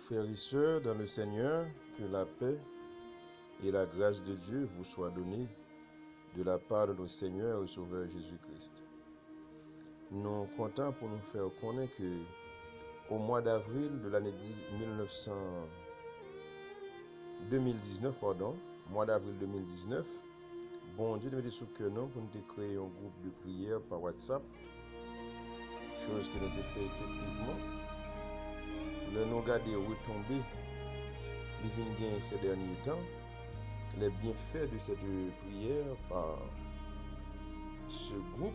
Frères et sœurs dans le Seigneur, que la paix et la grâce de Dieu vous soient données de la part de notre Seigneur et Sauveur Jésus-Christ. Nous sommes contents pour nous faire connaître que au mois d'avril de l'année 2019, mois d'avril 2019, bon Dieu nous met sous cœur pour nous créer un groupe de prière par WhatsApp, chose que nous avons fait effectivement. Nous avons regardé retomber les vignes ces derniers temps, les bienfaits de cette prière par ce groupe.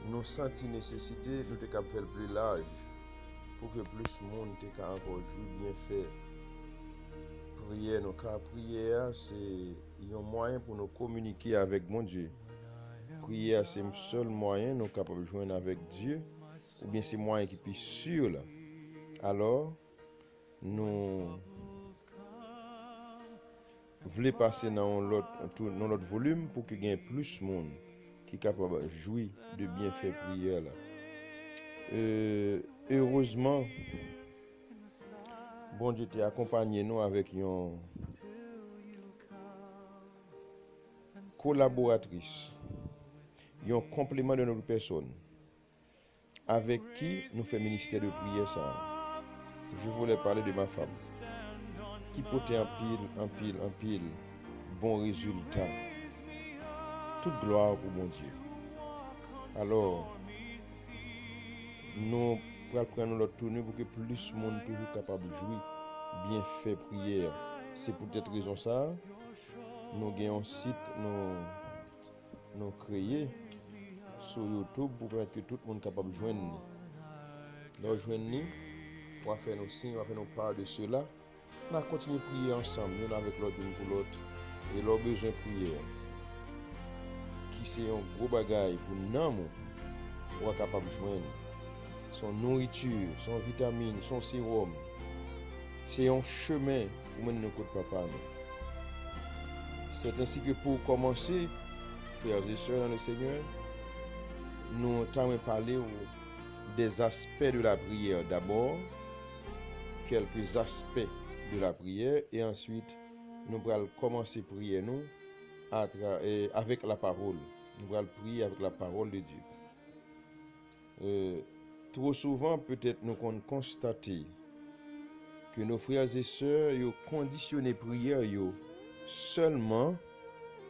Nous senti nécessité, nous avons fait plus large pour que plus de monde ait encore joué bienfait. Prière, nos cas prière, c'est un moyen pour nous communiquer avec mon Dieu. Prière, c'est le seul moyen nous capables de joindre avec Dieu, ou bien c'est moyen qui est sûr là. Alors, nous voulons passer dans l'autre volume pour qu'il y ait plus de monde qui est capable de jouir de bienfaits prière là. Heureusement, bon Dieu t'a accompagné nous avec une collaboratrice, un complément de notre personne, avec qui nous faisons ministère de prière ça. Je voulais parler de ma femme, qui portait un pile, bon résultat. Toute gloire pour mon Dieu. Alors, nous prenons notre tournée pour que plus de monde toujours capable de jouer, bien fait prière. C'est pour cette raison ça, nous avons un site, nous créé sur YouTube pour permettre que tout le monde capable de joindre. Nous joindre, on va faire nos signes, on va faire nos parts de cela. On va continuer à prier ensemble, l'un avec l'autre, l'une pour l'autre, et leur besoin de prière. Qui c'est un gros bagage pour nous, on va capable de joindre. Son nourriture, son vitamine, son sérum. C'est un chemin pour mener nos côtes papa. C'est ainsi que pour commencer, frères et sœurs dans le Seigneur, nous allons parler des aspects de la prière. D'abord, quelques aspects de la prière et ensuite, nous allons commencer à prier nous avec la parole. Nous allons prier avec la parole de Dieu. Trop souvent, peut-être nous constatons que nos frères et sœurs ont conditionné prière seulement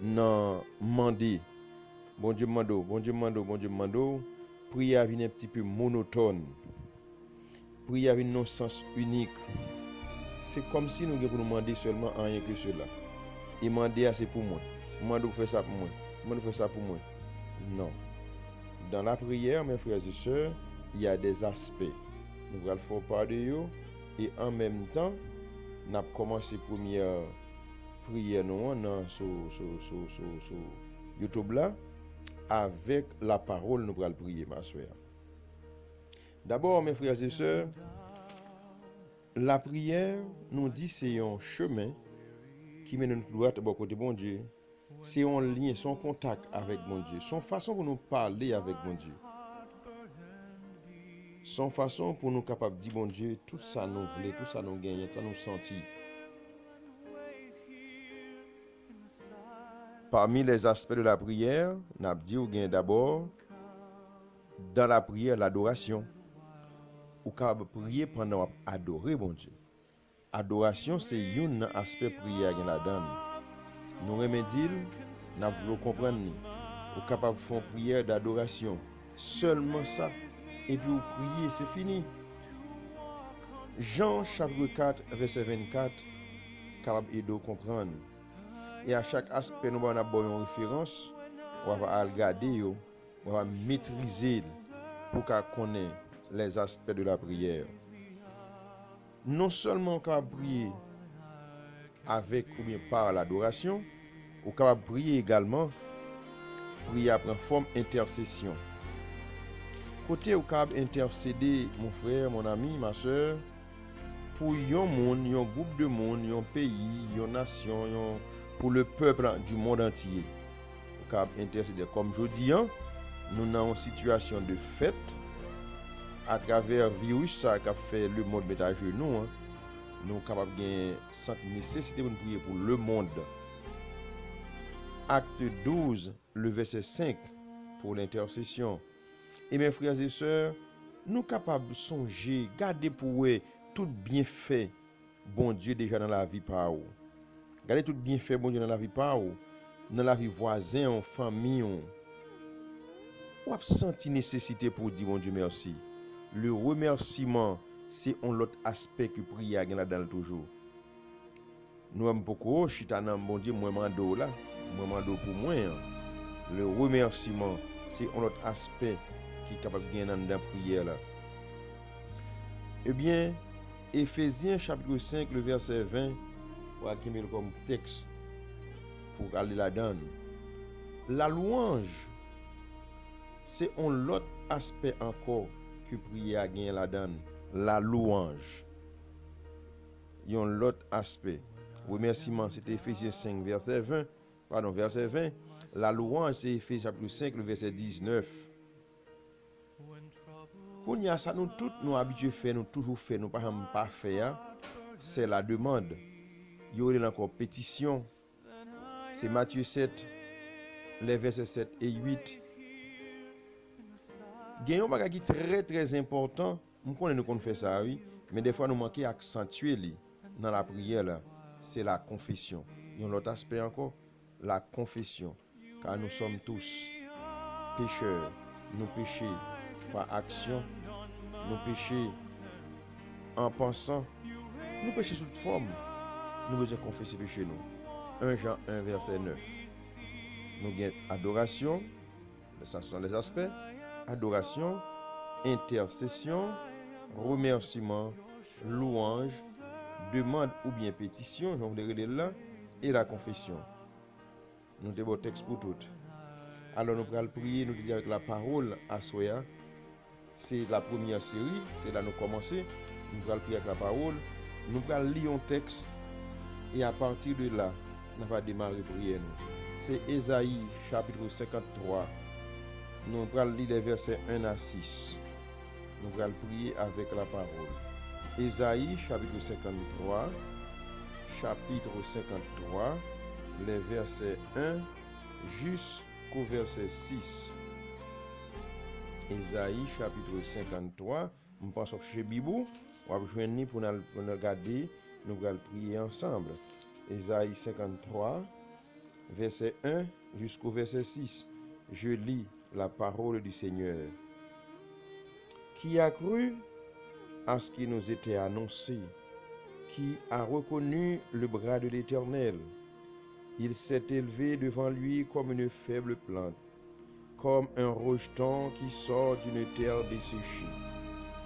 dans demander. Bon Dieu mando. Prière vient un petit peu monotone. Prière vient non sens unique. C'est comme si nous devons nous demander seulement rien que cela. Et demander c'est pour moi. Demander faire ça pour moi. Demander faire ça pour moi. Non. Dans la prière, mes frères et sœurs, il y a des aspects. Nous allons faire part de eux et en même temps, nous avons commencé la première prière sur YouTube là. Avec la parole, nous allons prier, ma soeur. D'abord, mes frères et sœurs, la prière nous dit c'est un chemin qui mène nous droit au côté de bon Dieu. C'est un lien, son contact avec mon Dieu, son façon pour nous parler avec mon Dieu. Son façon pour nous capables de dire bon Dieu, tout ça nous voulons, tout ça nous gagnons, tout ça nous sentir. Parmi les aspects de la prière, nous avons dit d'abord, dans la prière, l'adoration. Ou capable prier pendant adorer bon Dieu. Adoration, c'est un aspect prière qui la donne. Nous remédions, nous voulons comprendre. Ou capable de faire une prière d'adoration. Seulement ça. Et puis vous priez, c'est fini. Jean chapitre 4, verset 24, capable de comprendre. Et à chaque aspect, nous avons une référence. On va regarder, on va maîtriser pour qu'on connaisse les aspects de la prière. Non seulement qu'on prier avec ou bien par l'adoration, ou qu'on prier également, prier après forme intercession. Côté où qu'on intercéder, mon frère, mon ami, ma soeur, pour un monde, un groupe de monde, un pays, une nation, pour le peuple du monde entier. Qu'on intercéder. Comme je dis, nous sommes en situation de fête. à travers le virus ça qui a fait le monde mettre à genoux, hein, nous sommes capables de sentir nécessité de prier pour le monde. Acte 12, le verset 5, pour l'intercession. Et mes frères et sœurs, nous sommes capables de songer, garder pour eux tout bienfait, bon Dieu, déjà dans la vie par où. Garder tout bienfait, bon Dieu, dans la vie par où. Dans la vie voisin, en famille. Ou a senti nécessité pour dire bon Dieu merci. Le remerciement, c'est un autre aspect que prière là-dedans toujours. Nous avons beaucoup, chita nan bon Dieu, moi mando là, moi mando pour moi. Le remerciement, c'est un autre aspect qui est capable de gagner dans la prière là. Eh bien, Éphésiens chapitre 5, le verset 20, on va mettre comme texte pour aller là-dedans. La louange, c'est un autre aspect encore que prier à gagner là-dedans. La louange. Il y a un autre aspect. Remerciement, c'était Éphésiens 5, verset 20. Pardon, verset 20. La louange, c'est Éphésiens chapitre 5, le verset 19. Quand il y a ça, nous tous nous habitués à faire, nous toujours fait, nous pas faire, c'est la demande. Il y aurait encore pétition. C'est Matthieu 7, les versets 7 et 8. Il y a un bagage qui est très très important. Nous connaissons qu'on fait ça, oui. Mais des fois, nous manquons d'accentuer dans la prière, là. C'est la confession. Il y a un autre aspect encore, la confession. Car nous sommes tous pécheurs. Nous péchons par action. Nous péchons en pensant. Nous péchons sous toute forme. Nous devons confesser péché nous. 1 Jean 1, verset 9. Nous avons adoration. Ça sont les aspects. Adoration, intercession, remerciement, louange, demande ou bien pétition, j'en voudrais dire là, et la confession. Nous avons beau texte pour tout. Alors nous allons prier, nous disons avec la parole à Soya. C'est la première série, c'est là nous commencer. Nous allons prier avec la parole. Nous allons lire un texte et à partir de là, nous allons démarrer prier. C'est Ésaïe chapitre 53. Nous allons lire les versets 1 à 6. Nous allons prier avec la parole. Ésaïe chapitre 53, les versets 1 jusqu'au verset 6. Ésaïe chapitre 53, nous pensons chez Bibou, on va joindre pour nous regarder, nous allons prier ensemble. Ésaïe 53, verset 1 jusqu'au verset 6. Je lis la parole du Seigneur. Qui a cru à ce qui nous était annoncé? Qui a reconnu le bras de l'Éternel? Il s'est élevé devant lui comme une faible plante, comme un rejeton qui sort d'une terre desséchée.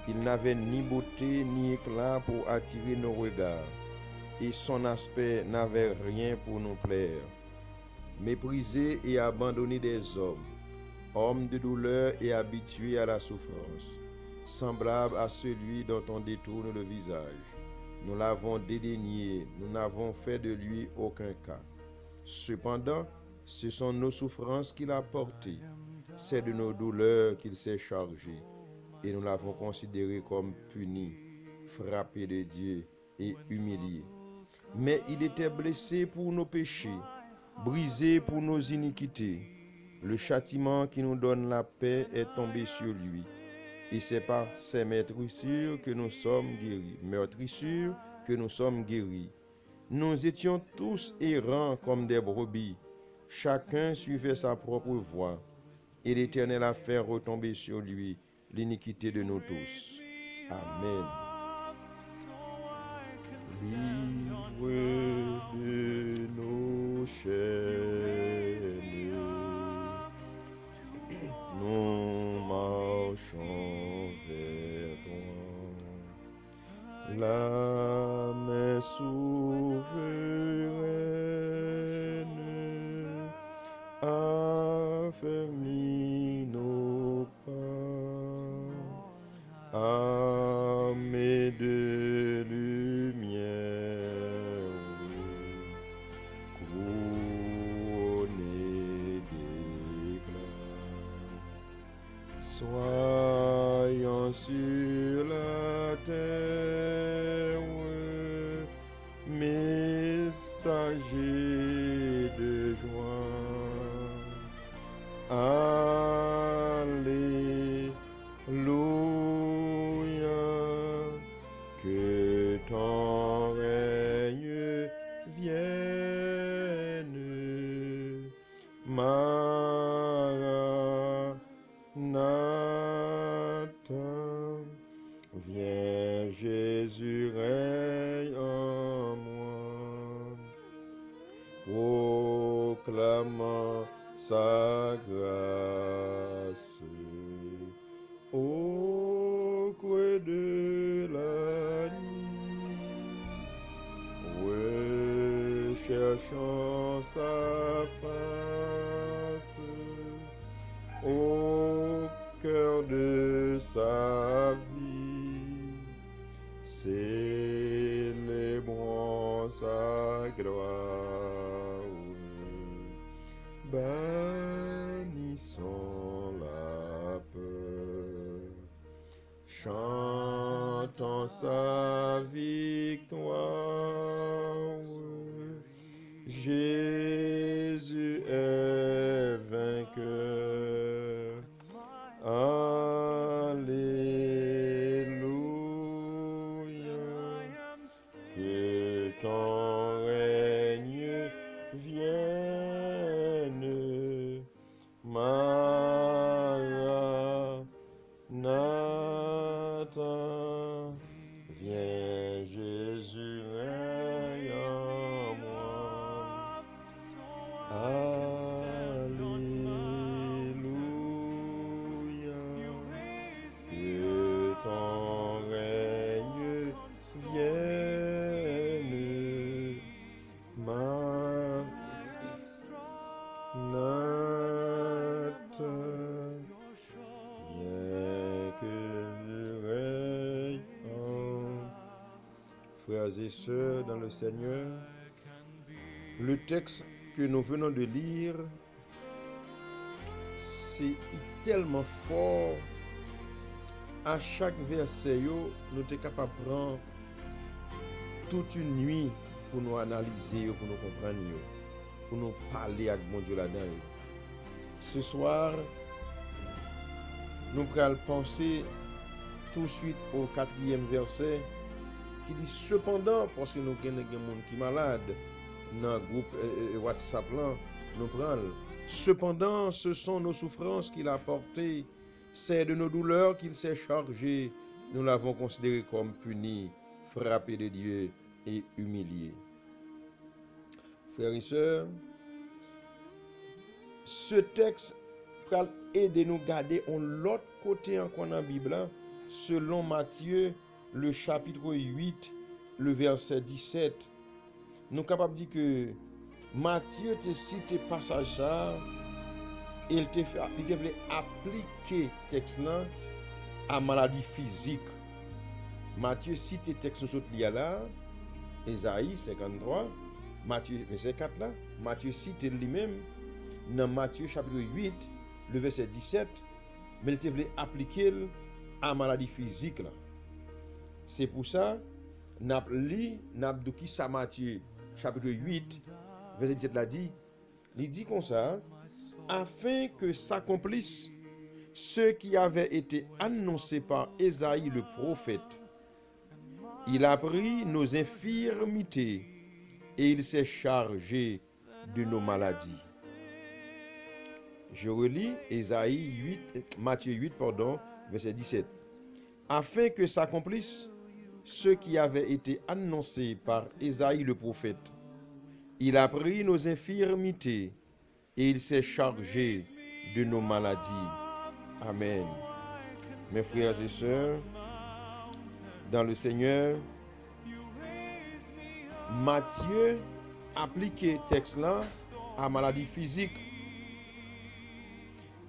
Il n'avait ni beauté ni éclat pour attirer nos regards, et son aspect n'avait rien pour nous plaire. Méprisé et abandonné des hommes, homme de douleur et habitué à la souffrance, semblable à celui dont on détourne le visage. Nous l'avons dédaigné, nous n'avons fait de lui aucun cas. Cependant, ce sont nos souffrances qu'il a portées, c'est de nos douleurs qu'il s'est chargé, et nous l'avons considéré comme puni, frappé de Dieu et humilié. Mais il était blessé pour nos péchés, brisé pour nos iniquités. Le châtiment qui nous donne la paix est tombé sur lui. Et c'est par ces meurtrissures que nous sommes guéris. Nous étions tous errants comme des brebis. Chacun suivait sa propre voie. Et l'Éternel a fait retomber sur lui l'iniquité de nous tous. Amen. Libre de nos chaînes, nous marchons vers toi. La main souveraine affermit nos pas. Armée de lumière, couronnée d'éclat, soyons sûrs sur la terre, messager de joie. Alléluia, que ton règne vienne. Maranatha, viens Jésus, règne en moi, proclamant sa grâce au creux de la nuit, recherchant sa face au cœur de sa vie, célébrons sa gloire, bannissons la peur, chantons sa victoire. Jésus est vainqueur. Alléluia, que ton règne vienne. Maranatha, viens Jésus, règne en moi. Alléluia, que ton règne vienne. Maranatha, viens que je règne en. Frères et sœurs dans le Seigneur, le texte que nous venons de lire, c'est tellement fort. À chaque verset, nous sommes capables de prendre toute une nuit pour nous analyser, pour nous comprendre, pour nous parler avec mon Dieu là-dedans. Ce soir, nous allons penser tout de suite au 4e verset qui dit cependant, parce que nous avons des gens qui sont malades, dans le groupe WhatsApp, là, nous prenons. Cependant, ce sont nos souffrances qu'il a portées, c'est de nos douleurs qu'il s'est chargé. Nous l'avons considéré comme puni, frappé de Dieu et humilié. Frères et sœurs, ce texte va aider nous à garder l'autre côté encore dans la Bible, selon Matthieu, le chapitre 8, le verset 17. Nous sommes capables de dire que Matthieu te cité passage ça, et il voulait appliquer texte là à maladie physique. Matthieu cite texte nous autres là, Ésaïe 53, Matthieu verset 4 là, Matthieu cite lui-même dans Matthieu chapitre 8, le verset 17, mais il voulait appliquer à maladie physique là. C'est pour ça n'a li n'a qui ça Matthieu chapitre 8 verset 17 là dit, il dit comme ça, afin que s'accomplisse ce qui avait été annoncé par Ésaïe le prophète. Il a pris nos infirmités et il s'est chargé de nos maladies. Je relis Matthieu 8, verset 17. Afin que s'accomplisse ce qui avait été annoncé par Ésaïe le prophète. Il a pris nos infirmités et il s'est chargé de nos maladies. Amen. Mes frères et sœurs, dans le Seigneur, Matthieu appliquait texte là à maladie physique.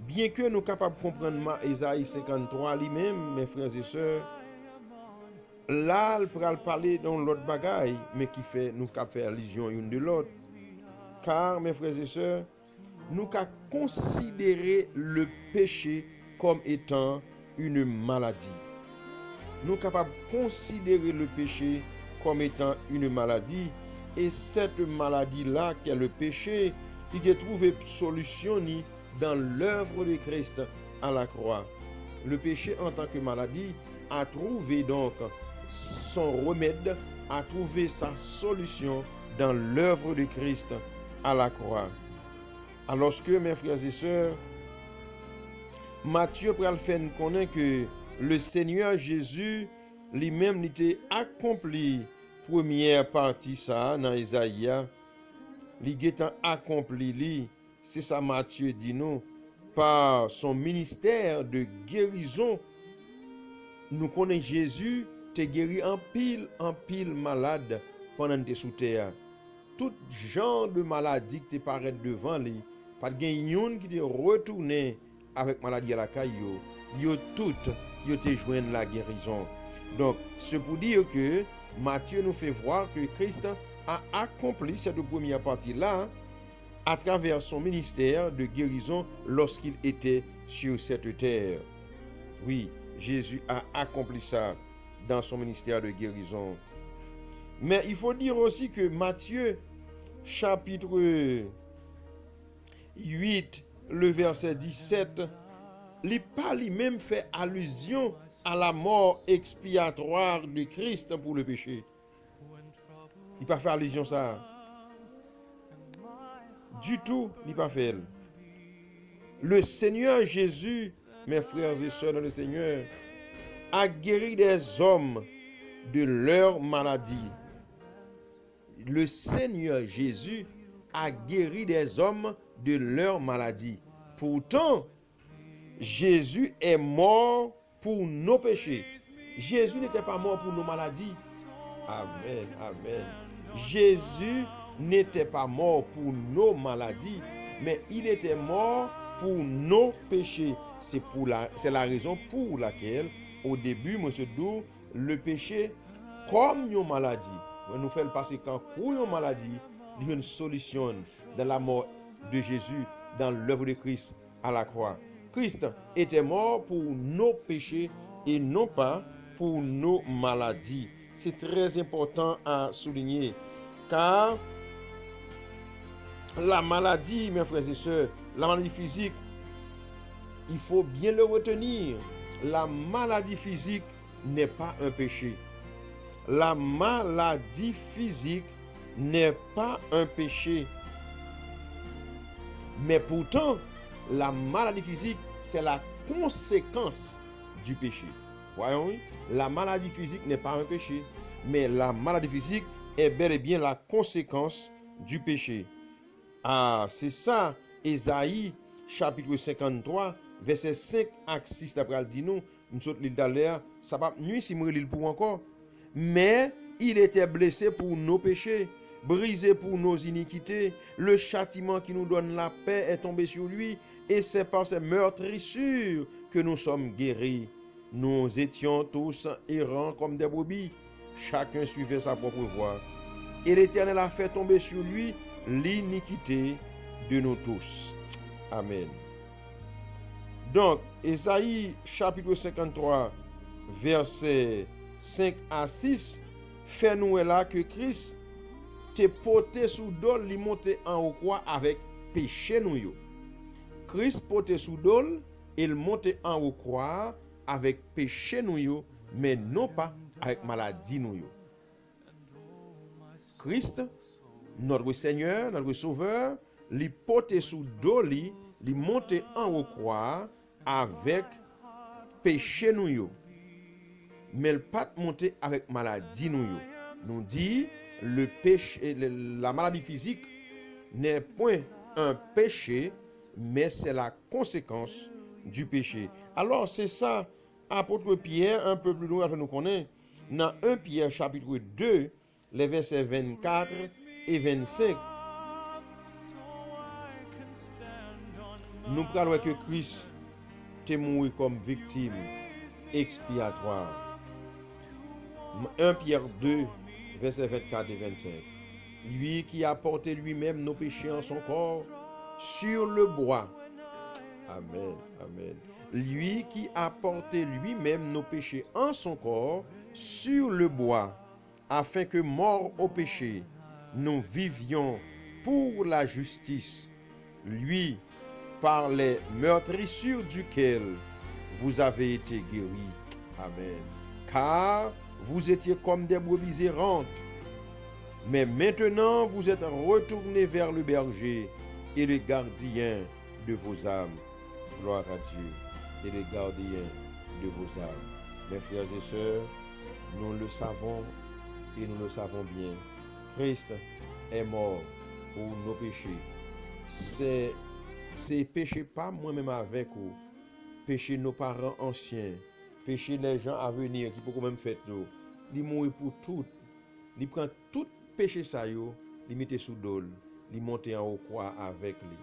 Bien que nous sommes capables de comprendre Ésaïe 53 lui-même, mes frères et sœurs, là, il pourra parler dans l'autre bagaille, mais qui fait nous cap faire allusion une de l'autre. Car, mes frères et sœurs, nous cap considérer le péché comme étant une maladie. nous sommes capables de considérer le péché comme étant une maladie. Et cette maladie-là, qu'est le péché, il a trouvé solution dans l'œuvre de Christ à la croix. Le péché en tant que maladie a trouvé donc son remède, a trouvé sa solution dans l'œuvre de Christ à la croix. Alors que, mes frères et sœurs, Matthieu pral fait nous connaître que le Seigneur Jésus lui-même était accompli première partie ça dans Isaïe, il est accompli, c'est ça Matthieu dit nous, par son ministère de guérison. Nous connaissons Jésus, te guéri en pile malade pendant que tu sous terre. Tout genre de maladie qui te paraît devant lui, pas de yon qui te retourné avec maladie à la caillou, yo toutes yo te joignent la guérison. Donc, c'est pour dire que Matthieu nous fait voir que Christ a accompli cette première partie-là à travers son ministère de guérison lorsqu'il était sur cette terre. Oui, Jésus a accompli ça dans son ministère de guérison. Mais il faut dire aussi que Matthieu, chapitre 8, le verset 17, il pas lui-même fait allusion à la mort expiatoire de Christ pour le péché. Il n'a pas fait allusion à ça. Du tout, il n'a pas fait. Le Seigneur Jésus, mes frères et sœurs dans le Seigneur, a guéri des hommes de leur maladie. Le Seigneur Jésus a guéri des hommes de leur maladie. Pourtant, Jésus est mort pour nos péchés. Jésus n'était pas mort pour nos maladies. Amen, amen. Jésus n'était pas mort pour nos maladies, mais il était mort pour nos péchés. C'est la raison pour laquelle, au début, M. Dou, le péché, comme une maladie, nous faisons passer quand une maladie, il y a une solution dans la mort de Jésus, dans l'œuvre de Christ à la croix. Christ était mort pour nos péchés et non pas pour nos maladies. C'est très important à souligner, car la maladie, mes frères et sœurs, la maladie physique, il faut bien le retenir. La maladie physique n'est pas un péché. La maladie physique n'est pas un péché. Mais pourtant, la maladie physique, c'est la conséquence du péché. Voyons, la maladie physique n'est pas un péché, mais la maladie physique est bel et bien la conséquence du péché. Ah, c'est ça, Ésaïe, chapitre 53, verset 5 à 6, d'après dit nous, nous sommes l'île d'aller, ça va nuit si nous l'île pour encore. Mais il était blessé pour nos péchés, brisé pour nos iniquités. Le châtiment qui nous donne la paix est tombé sur lui, et c'est par ses meurtrissures que nous sommes guéris. Nous étions tous errants comme des brebis, chacun suivait sa propre voie. Et l'Éternel a fait tomber sur lui l'iniquité de nous tous. Amen. Donc, Ésaïe chapitre 53, verset 5 à 6, fait nous là que Christ te porté sous dol, li monté en haut croix avec péché nous yo. Christ porté sous dol, il monté en haut croix avec péché nous yo, mais non pas avec maladie nous yo. Christ, notre Seigneur, notre Sauveur, li porté sous dol, li monté en haut croix avec péché nous yo. Mais le pas monter avec maladie nous yo. Nous dit le péché, la maladie physique n'est point un péché, mais c'est la conséquence du péché. Alors c'est ça, apôtre Pierre, un peu plus loin, nous connaît, dans 1 Pierre chapitre 2, les versets 24 et 25. Nous parlons que Christ est mort comme victime expiatoire. 1 Pierre 2, versets 24 et 25. Lui qui a porté lui-même nos péchés en son corps sur le bois, Amen. Amen. Lui qui a porté lui-même nos péchés en son corps sur le bois, afin que, morts au péché, nous vivions pour la justice. Lui, par les meurtrissures duquel vous avez été guéris. Amen. Car vous étiez comme des brebis errantes, mais maintenant vous êtes retournés vers le berger et le gardien de vos âmes. Gloire à Dieu. Et le gardien de vos âmes. Mes frères et sœurs, nous le savons et nous le savons bien. Christ est mort pour nos péchés. C'est péché pas moi-même avec vous, péché nos parents anciens, péché les gens à venir qui peuvent même faire tout. Il mourit pour tout. Il prend tout péché ça yo, il mette sous dol, il monte en haut croix avec lui.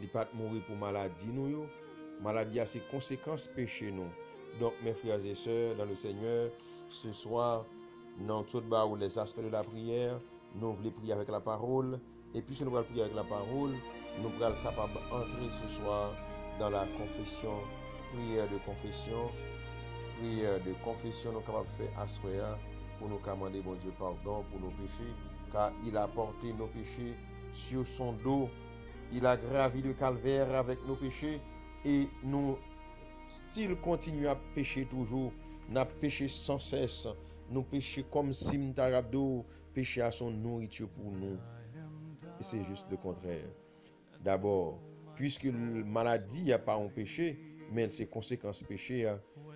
Il pas mourir pour maladie nous yo. Maladie a ses conséquences péché nous. Donc mes frères et sœurs dans le Seigneur, ce soir, dans tout bas ou les aspects de la prière, nous voulons prier avec la parole. Et puis si nous voulons prier avec la parole, nous sommes capables d'entrer ce soir dans la confession, prière de confession. Prière de confession, nous sommes capables de faire assoya pour nous commander, bon Dieu, pardon pour nos péchés, car il a porté nos péchés sur son dos. Il a gravi le calvaire avec nos péchés et nous still continuons à pécher toujours. Nous péché sans cesse. Nous péchons comme si nous avons péché à son nourriture pour nous. Et c'est juste le contraire. D'abord, puisque la maladie n'a pas un péché, mais ses conséquences péché.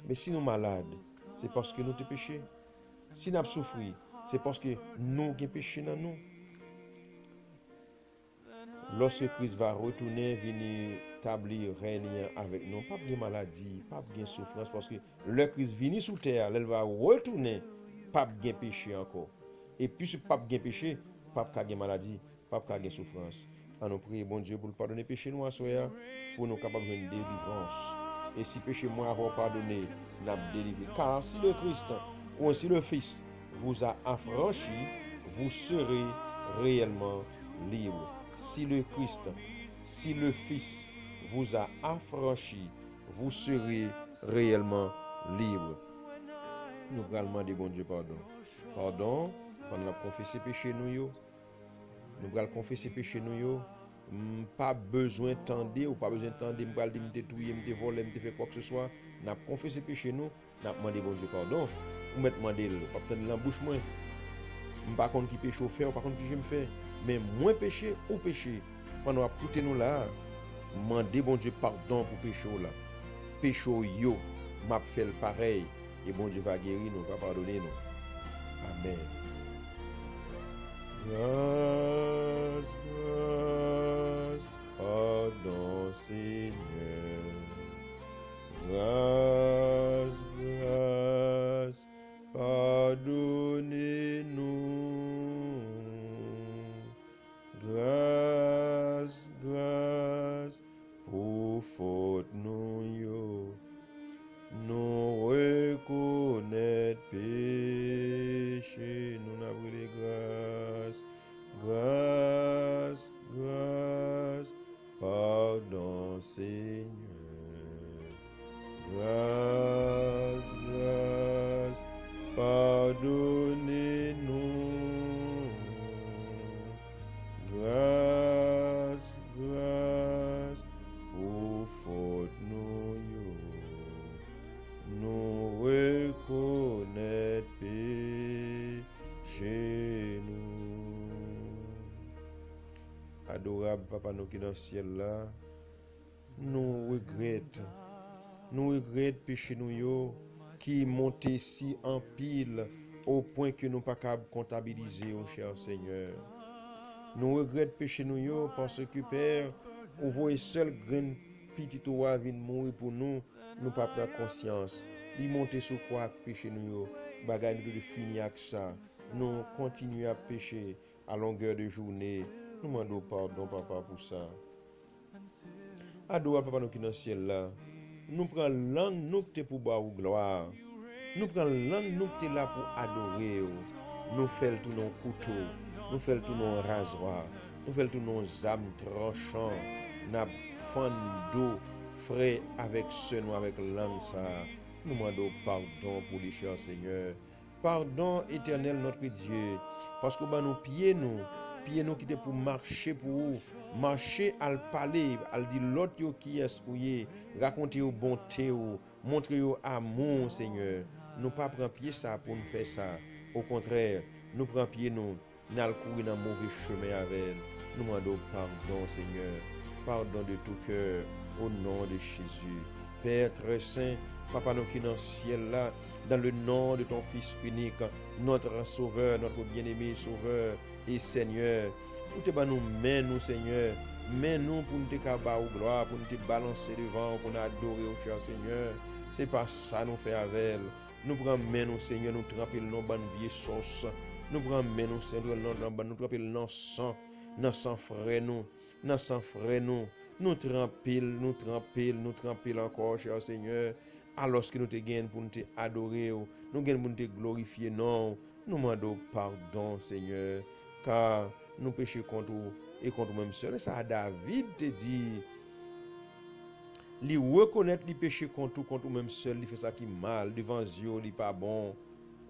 Mais si nous sommes malades, c'est parce que nous avons péché. Si nous avons souffert, c'est parce que nous avons péché dans nous. Lorsque Christ va retourner, venir établir règne avec nous, pas de maladie, pas de souffrance, parce que le Christ vient sous terre, elle va retourner, pas de péché encore. Et puisque pas de péché, pas de maladie, pas de souffrance. À nous prier, bon Dieu, pour pardonner péché nous à soi, pour nous capables de une délivrance. Et si péché moi avoir pardonné, n'a délivré. Car si le Christ ou si le Fils vous a affranchi, vous serez réellement libre. Si le Christ, si le Fils vous a affranchi, vous serez réellement libre. Nous allons demander, bon Dieu, pardon. Pardon, pendant la confesser péché nous. Nous allons confesser péché nous. Pas besoin de ou pas besoin de tendre, me détruire, me voler, me faire quoi que ce soit. Nous avons confessé péché nous, nous avons demandé, bon Dieu, pardon. Ou mettre demander, obtenir l'embouche moins. Par contre qui péché au faire, par contre qui j'aime faire, mais moins péché ou péché. Pendant à écouter nous là, demander bon Dieu pardon pour péché là. Péché yo, m'a fait le pareil et bon Dieu va guérir nous, va pardonner nous. Amen. Grâce, grâce, pardon Seigneur. Grâce, grâce, pardonnez-nous. Grâce, grâce, pour faute nous yo. Nous reconnaître péché, nous n'avons les grâces. Grâce, grâce, pardon Seigneur. Grâce, grâce, pardonnez-nous. Grâce, grâce, pour faute nous yo. Nous reconnaître péché nous. Adorable Papa nous qui dans le ciel là, nous regrettons péché nous yo qui monte si en pile au point que nous pas capable comptabiliser au cher Seigneur. Nous regrettons péché nous yo parce que Père, on voit seul grain petit oua vient mourir pour nous, nous pas prendre conscience. Il monte sur quoi péché nous yo, bagay nous de finir avec ça. Nous continuons à pécher à longueur de journée. Nous demandons pardon papa pour ça. Adore papa nous qui dans le ciel là. Nous prenons langue nous qui pour boire gloire. Nous prenons langue nous qui là pour adorer. Nous faisons tout nos couteaux, nous faisons tout nos rasoirs, nous faisons tout nos âmes tranchants, nous fan d'eau, frères avec ceux nous avec langue ça. Nous demandons pardon pour les chers Seigneur. Pardon éternel notre Dieu. Parce que nous pieds nous qui étaient pour marcher pour vous. Marcher à le parler, à le dire l'autre qui est souillé, raconter aux bonté, montrer au amour Seigneur. Nous pas prendre pied ça pour nous faire ça. Au contraire, nous prenons pied nous n'allons courir dans mauvais chemin avec. Nous demandons pardon Seigneur. Pardon de tout cœur au nom de Jésus. Père très saint, Papa nous qui est dans le ciel là, dans le nom de ton Fils unique, notre Sauveur, notre bien-aimé Sauveur et Seigneur. Nous te nous mains nous Seigneur, mais nous pour nous te cabaou gloire, pour nous te balancer devant, pour nous adorer au cher Seigneur. C'est pas ça nous fait avec. Nous prenons main nous Seigneur, nous tremper nos bonnes vieilles sauces. Nous prenons main nous Seigneur, nous tremper nos sang frère nous, dans sang frère nous trempil encore cher Seigneur. Alors que nous te gagnons pour nous te adorer, nous gagnons pour nous te glorifier, non, nous demandons pardon, Seigneur, car nous péchons contre vous et contre nous-mêmes seuls. Et ça, David te dit, il reconnaître les péchés contre nous-mêmes seuls, il fait ça qui est mal, devant Dieu, il n'est pas bon.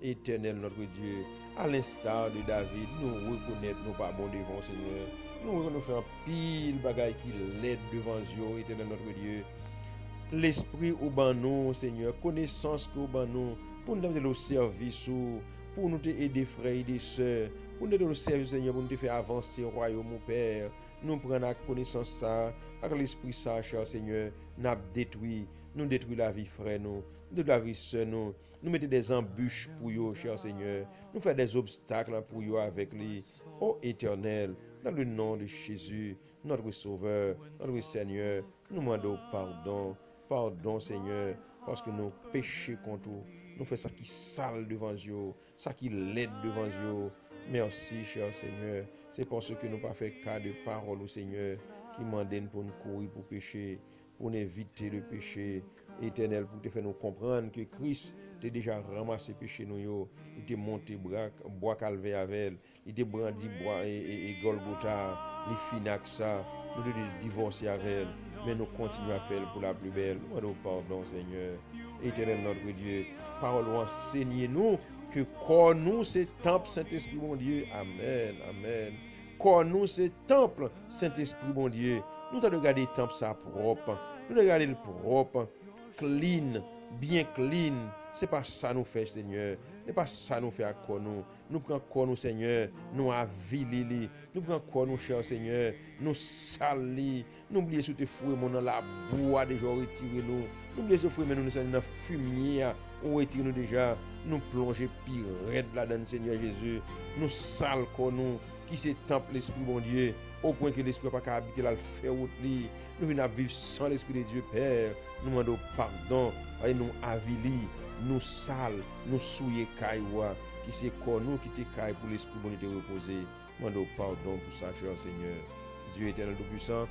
Éternel notre Dieu, à l'instar de David, nous reconnaître nous pas bon devant Seigneur. Nous faisons pile bagaille qui l'aide devant Dieu, éternel notre Dieu. L'esprit au ban nous, Seigneur, connaissance au ban nous, pour nous donner le service, pour nous aider frères et sœurs, pour nous donner le service, Seigneur, pour nous faire avancer au royaume, mon Père. Nous prenons la connaissance ça, avec l'esprit ça, cher Seigneur, nous détruit la vie frère nous, de la vie sœur nous mettons des embûches pour eux, cher Seigneur, nous faisons des obstacles pour eux avec lui, ô Éternel, dans le nom de Jésus, notre Sauveur, notre Seigneur, nous demandons pardon Seigneur, parce que nous péchons contre vous, nous faisons ça qui sale devant Dieu, ça qui laide devant Dieu. Merci, cher Seigneur, c'est parce que nous n'avons pas fait cas de parole au Seigneur, qui mandait pour nous courir pour pécher, pour éviter le péché. Éternel, pour te faire nous comprendre que Christ t'a déjà ramassé péché nous, il t'a monté bois calvaire avec elle, il t'a brandi bois et Golgotha, les finac ça, nous devons divorcer avec elle, mais nous continuons à faire pour la plus belle. Nous pardon, Seigneur. Éternel notre Dieu, parole enseignez-nous que corps nous c'est temple Saint-Esprit mon Dieu. Amen, amen. Corps nous c'est temple Saint-Esprit mon Dieu. Nous devons regarder le temple ça propre, nous devons regarder le propre, clean, bien clean. C'est pas ça nous fait Seigneur, c'est pas ça nous fait à corps nous. Nous prenons corps nous Seigneur, nous avilili, nous prenons corps nous cher Seigneur, nous sali, nous oublions sous tes fouets mon dans la bois déjà retiré nous. Nous oublions sous fouets mais nous sommes dans fumier, on retire nous déjà, nous plonger pire raide là-dedans Seigneur Jésus. Nous sale corps nous qui se temple l'esprit mon Dieu, au point que l'esprit pas qu'à habiter là le faire autre lit. Nous venons vivre sans l'esprit de Dieu Père. Nous demandons pardon et nous avili, nous sale, nous souiller cailloua qui c'est corps nous qui te caille pour l'esprit bon de reposer. Nous demandons pardon pour ça cher Seigneur. Dieu éternel tout puissant.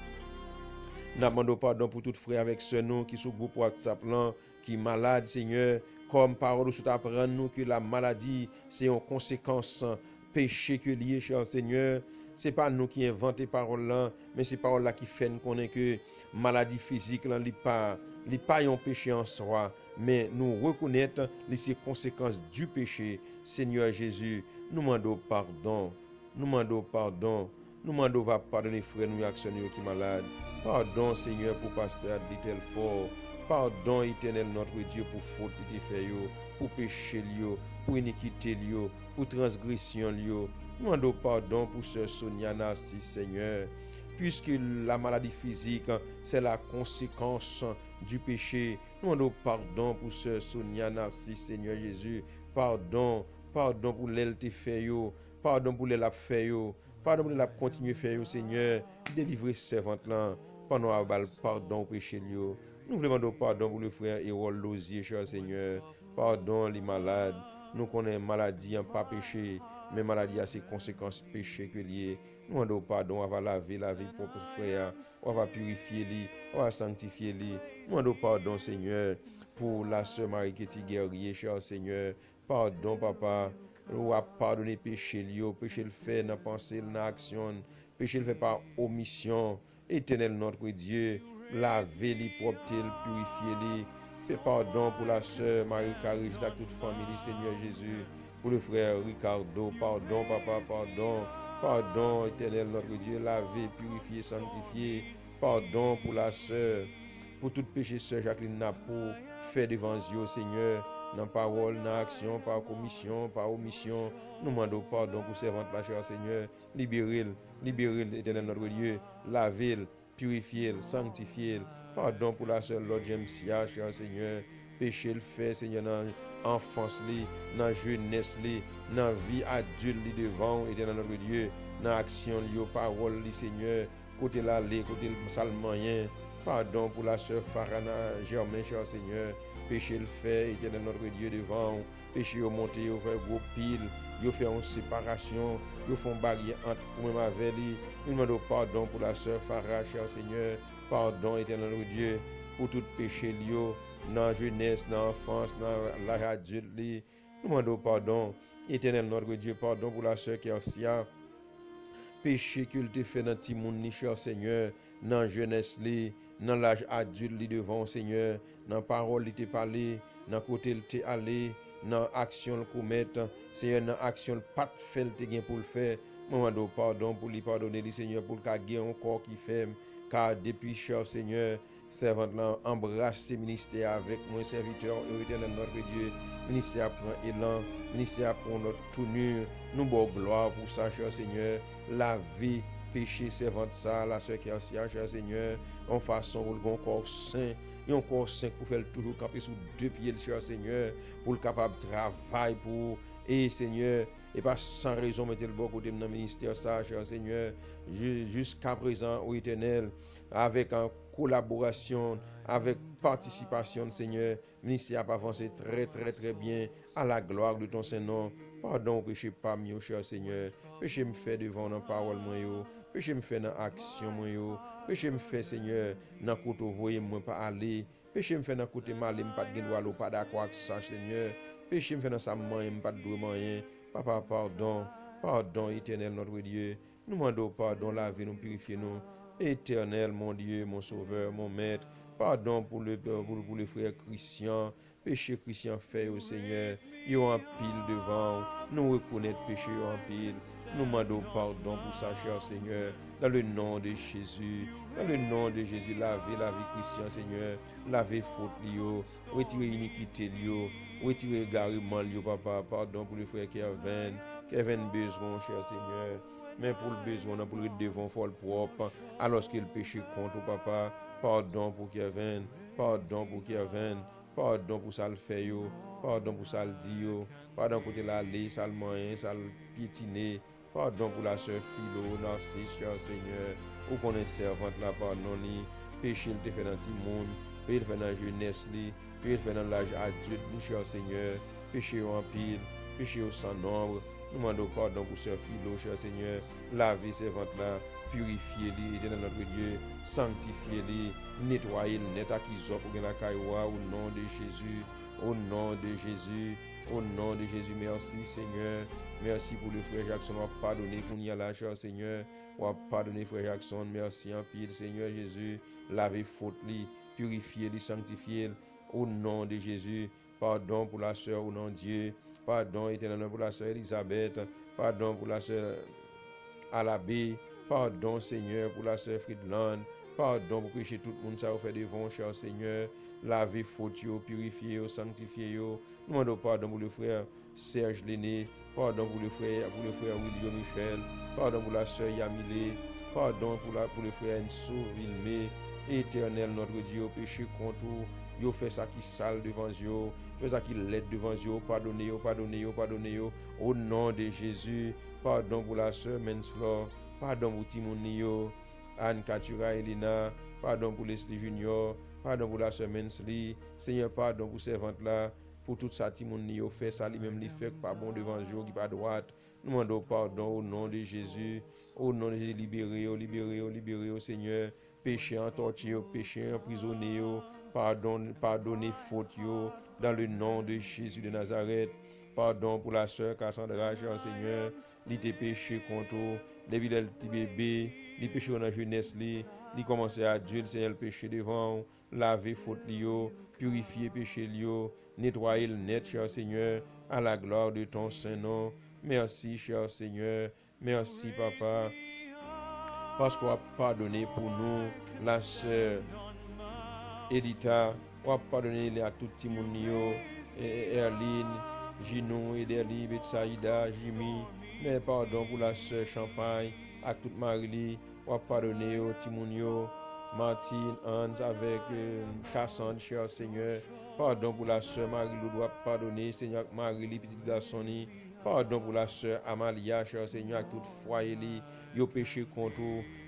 Nous demandons pardon pour tout frère avec ce nom qui sous groupe WhatsApp là qui est malade Seigneur. Comme parole sous apprendre nous que la maladie c'est une conséquence péché que lié cher Seigneur. C'est pas nous qui inventons parole là, mais c'est parole là qui fait nous connaître que maladie physique là n'est pas un péché en soi, mais nous reconnaître les conséquences du péché. Seigneur Jésus, nous demandons pardon. Nous demandons pardon. Nous demandons va pardonner frère nous actions qui malade. Pardon Seigneur pour pasteur Little Fort. Pardon éternel notre Dieu pour faute qui fait yo, pour péché yo, pour iniquité yo, pour transgression yo. Nous demandons pardon pour sœur Sonia Narcisse Seigneur. Puisque la maladie physique c'est la conséquence du péché. Nous demandons pardon pour sœur Sonia Narcisse Seigneur Jésus. Pardon pour l'elle te fait yo, pardon pour l'elle a fait yo, pardon pour l'elle a continué faire yo Seigneur. Délivrer servante là pendant avoir pardon pour péché yo. Nous voulons demander pardon pour le frère Hérol Lozier, cher Seigneur. Pardon les malades. Nous connaissons maladie en pas péché, mais maladie a ses conséquences péché que lié. Nous demandons pardon, on va laver pour frère, on va purifier lui, on va sanctifier lui. Nous demandons pardon Seigneur pour la sœur Marie-Kéti Guerrier, cher Seigneur. Pardon papa, on va pardonner péché le fait dans pensée, dans action, péché le fait par omission. Éternel notre Dieu, laver-les, propre-les, purifier-les. Fais pardon pour la sœur Marie-Caris, à toute famille, Seigneur Jésus. Pour le frère Ricardo, pardon, papa, pardon. Pardon, éternel notre Dieu, laver, purifier, sanctifier. Pardon pour la sœur, pour tout péché, sœur Jacqueline Napo, fait devant Dieu, Seigneur, dans parole, dans action, par commission, par omission. Nous demandons pardon pour servante la chère, Seigneur. Libérez-le, éternel notre Dieu. Lavez-le, purifiez-le, sanctifiez-le. Pardon pour la sœur Lord James, cher Seigneur. Péché le fait, Seigneur, dans l'enfance, dans la jeunesse, dans la vie adulte, devant, éternel notre Dieu. Dans l'action, parole, Seigneur. Côté l'aller, côté le salmoyen. Pardon pour la sœur Farana Germain, cher Seigneur. Péché le fait, éternel notre Dieu devant. Péché au monté, au fait gros pile. Ils font une séparation. Ils font barrière entre moi avec lui. Nous demandons pardon pour la sœur Farah, cher Seigneur. Pardon, éternel notre Dieu, pour tout péché lié dans la jeunesse, dans l'enfance, dans l'âge adulte. Nous demandons pardon, éternel notre Dieu. Pardon pour la sœur Kersia. Péché qu'il te fait dans petit monde, cher Seigneur, dans la jeunesse, dans l'âge adulte devant Seigneur, dans la parole il te parlé, dans côté il te allé, dans l'action le commettre, Seigneur, dans l'action le pas fait le te pour le faire. Maman do pardon pour lui pardonner, Seigneur, pour qu'il ait un corps qui ferme, car depuis, cher Seigneur, servante là, embrasse ce ministère avec mon serviteur, éternel notre Dieu. Ministère prend élan, ministère prend notre tournure. Nous bon gloire pour ça, cher Seigneur. La vie, péché, servante ça, la sœur qui est ancienne, cher Seigneur, en façon où le corps saint, et un corps saint pour faire toujours camper sous deux pieds, cher Seigneur, pour le capable de travailler pour, et Seigneur, et pas sans raison, mettez le bon côté dans le ministère, ça, cher Seigneur, jusqu'à présent, au éternel, avec en collaboration, avec participation, Seigneur, le ministère a avancé très, très, très bien à la gloire de ton Saint-Nom. Pardon, péché pas mieux, cher Seigneur. Péché me fait devant la parole, moi, péché me fait dans l'action, moi, péché me fait, Seigneur, dans le côté voyez moi pas aller. Péché me fait dans le côté mal, je pas de droit, pas d'accord avec ça, Seigneur. Péché me fait dans sa main, je pas de droit, Papa, pardon, pardon, éternel, notre Dieu. Nous demandons pardon, laver nous, purifier nous. Éternel, mon Dieu, mon Sauveur, mon Maître. Pardon pour le frère Christian. Péché Christian fait au Seigneur. Yo en pile devant. Nous reconnaître péché en pile. Nous demandons pardon pour ça, cher Seigneur. Dans le nom de Jésus. Dans le nom de Jésus, lavez la vie Christian, Seigneur. Lavez faute, lio. Retirez iniquité, lio. Retirez égarement, lio, papa. Pardon pour le frère Kevin. Kevin besoin, cher Seigneur. Mais pour le besoin, pour le devant, faut le propre. Alors qu'il péché contre, papa. Pardon pour Kevin. Pardon pour Kevin. Pardon pour ça le fait, yo. Pardon pour ça le dit, yo. Pardon pour la lait, ça le moyen, ça le piétiner. Pardon pour la sœur Philo, Narcisse, cher Seigneur. Ou qu'on est servante là, pardon, ni. Péché, il te fait dans le monde. Péché, il fait dans la jeunesse, li. Péché, il fait dans l'âge adulte, ni, cher Seigneur. Péché en pile. Péché au sans nombre. Nous demandons pardon pour sœur Philo, cher Seigneur. Lavez servante là. Purifiez-les, éternel notre Dieu, sanctifiez-les, nettoyez-les, net à qui pour la cailloua, au nom de Jésus, au nom de Jésus, au nom de Jésus. Merci Seigneur, merci pour le frère Jackson, on va pardonner qu'on y a la chance Seigneur, on va pardonner frère Jackson, merci en pile Seigneur Jésus, lavez faute-les, purifiez-les, sanctifiez-les, au nom de Jésus. Pardon pour la sœur, au nom de Dieu, pardon éternel pour la sœur Elisabeth, pardon pour la sœur à l'abbé. Pardon, Seigneur, pour la sœur Friedland. Pardon pour pécher tout le monde, ça vous fait devant, cher Seigneur. Lavez faute, purifiez, sanctifiez. Nous demandons pardon pour le frère Serge Léné. Pardon pour le frère William Michel. Pardon pour la sœur Yamile. Pardon pour le frère Enso Vilmé. Éternel, notre Dieu, péché contre vous. Yo fait ça qui sale devant vous. Fait ça qui laid devant vous. Pardonnez, pardonnez, pardonnez. Au nom de Jésus. Pardon pour la sœur Mensflor. Pardon pour Timonio, Anne Katura Elina, pardon pour Leslie Junior, pardon pour la sœur Mensli, Seigneur, pardon pour servante là, pour tout ça Timonio fait, ça lui-même lui fait pas bon devant Dieu, qui pas droite. Nous demandons pardon au nom de Jésus, au nom de Jésus, libérez, Seigneur, péché en torture, péché emprisonné, pardonnez faute, dans le nom de Jésus de Nazareth. pardon pour la sœur Cassandra, cher Seigneur. Il était péché contre depuis le petit bébé, il péché dans la jeunesse, il commençait à adulte, Seigneur, le péché devant, laver faute lio, purifier péché lio, nettoyer le net, cher Seigneur, à la gloire de ton Saint-Nom. Merci, cher Seigneur. Merci, Papa, parce qu'on a pardonné pour nous, la sœur Edita, on a pardonné à tout le monde, Erline, Ginon, Ederli, Betsaïda, Jimmy, mais pardon pour la sœur Champagne, à toute Marie, on a pardonné au Timonio, Martine, Hans, avec Cassandre, cher Seigneur. Pardon pour la sœur Marie-Lou, doit pardonner, Seigneur, Marie-Li, petit garçon, pardon pour la sœur Amalia, cher Seigneur, avec tout foyer, yo péché contre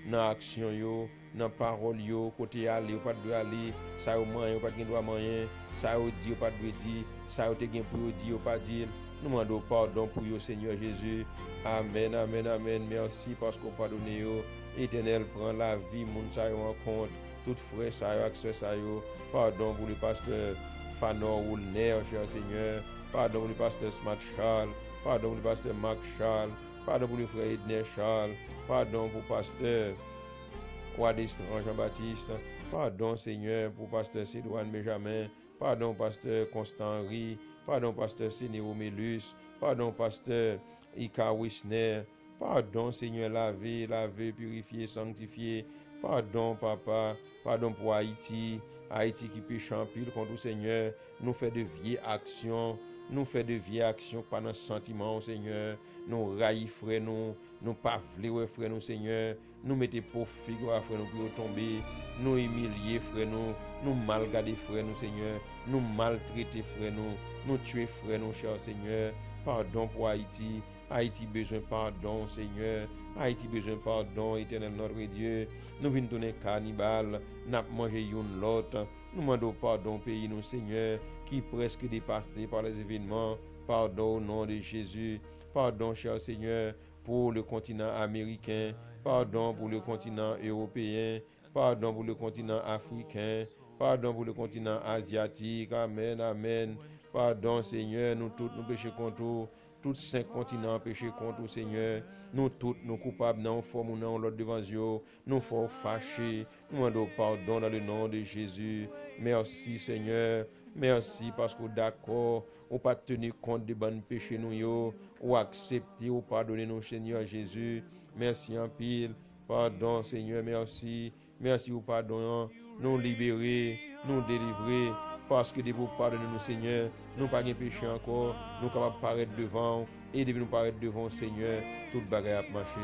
dans action yo, dans parole yo, côté aller, pas de aller, ça au moyen, pas de droit moyen, ça au dit, pas de dire, ça au te gen pour dire, pas dire. Nous demandons pardon pour yo, Seigneur Jésus. Amen, amen, amen. Merci parce qu'on pardonne yo. Éternel, prend la vie, moun sa yo en compte. Tout frère sa yo, accès sa yo. Pardon pour le pasteur Fanor Woulner, cher Seigneur. Pardon pour le pasteur Smart Charles. Pardon pour le pasteur Marc Charles. Pardon pour le frère Edner Charles. Pardon pour pasteur Wadestran Jean-Baptiste. Pardon, Seigneur, pour pasteur Cédouane Benjamin. Pardon, pasteur Constant Henry. Pardon, pasteur Sénéo Mélus. Pardon, pasteur Ika Wisner. Pardon, Seigneur, laver, purifier, sanctifier. Pardon, Papa. Pardon pour Haïti. Haïti qui péche en pile contre le Seigneur. Nous fait de vieilles actions. Nous fait de vieilles actions par nos sentiments, Seigneur. Nous raillons, frère, nous pas vouloir, frère, nous, Seigneur. Nous mettons pour figure, frère, nous pour tomber. Nous humilier, frère, nous malgarder, frère, nous, Seigneur. Nous maltraiter, frère, nous tuer, frère, nous, cher Seigneur. Pardon pour Haïti. Haïti besoin pardon, Seigneur. Haïti besoin pardon, éternel notre Dieu. Nous venons donner cannibale, n'a mangé une l'autre. Nous demandons pardon, pays, nous, Seigneur, qui presque dépassé par les événements. Pardon au nom de Jésus. Pardon, cher Seigneur, pour le continent américain. Pardon pour le continent européen. Pardon pour le continent africain. Pardon pour le continent asiatique. Amen, amen. Pardon, Seigneur, nous tous nous péchons contre tous 5 continents péché contre le Seigneur. Nous tous nous coupables dans forme ou dans l'autre devant Dieu. Nous faut fâcher. Nous demandons pardon dans le nom de Jésus. Merci, Seigneur. Merci parce que d'accord, on pas tenir compte des bonnes péchés nous yo, ou accepter ou pardonner nous, Seigneur Jésus. Merci en pile. Pardon, Seigneur, merci. Merci ou pardon, nous libérer, nous délivrer. Parce que de vous pardonner nous, Seigneur, nous pas de péché encore, nous capables de paraître devant, et de nous paraître devant, Seigneur, toute bagarre à marcher.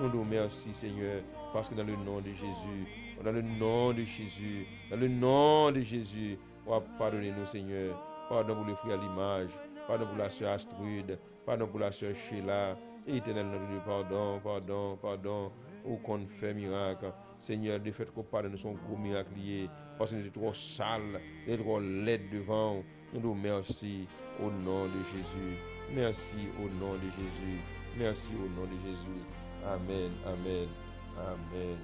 Nous nous merci, Seigneur, parce que dans le nom de Jésus, dans le nom de Jésus, dans le nom de Jésus, on va pardonner nous, Seigneur. Pardon pour le frère à l'image, pardon pour la sœur Astrude, pardon pour la sœur Sheila, éternel notre Dieu, pardon, ou qu'on fait miracle. Seigneur, de fait qu'on pardonne son gros miracle lié, parce que nous sommes trop sales, nous sommes trop laides devant. Nous nous merci au nom de Jésus. Merci au nom de Jésus. Merci au nom de Jésus. Amen, amen, amen.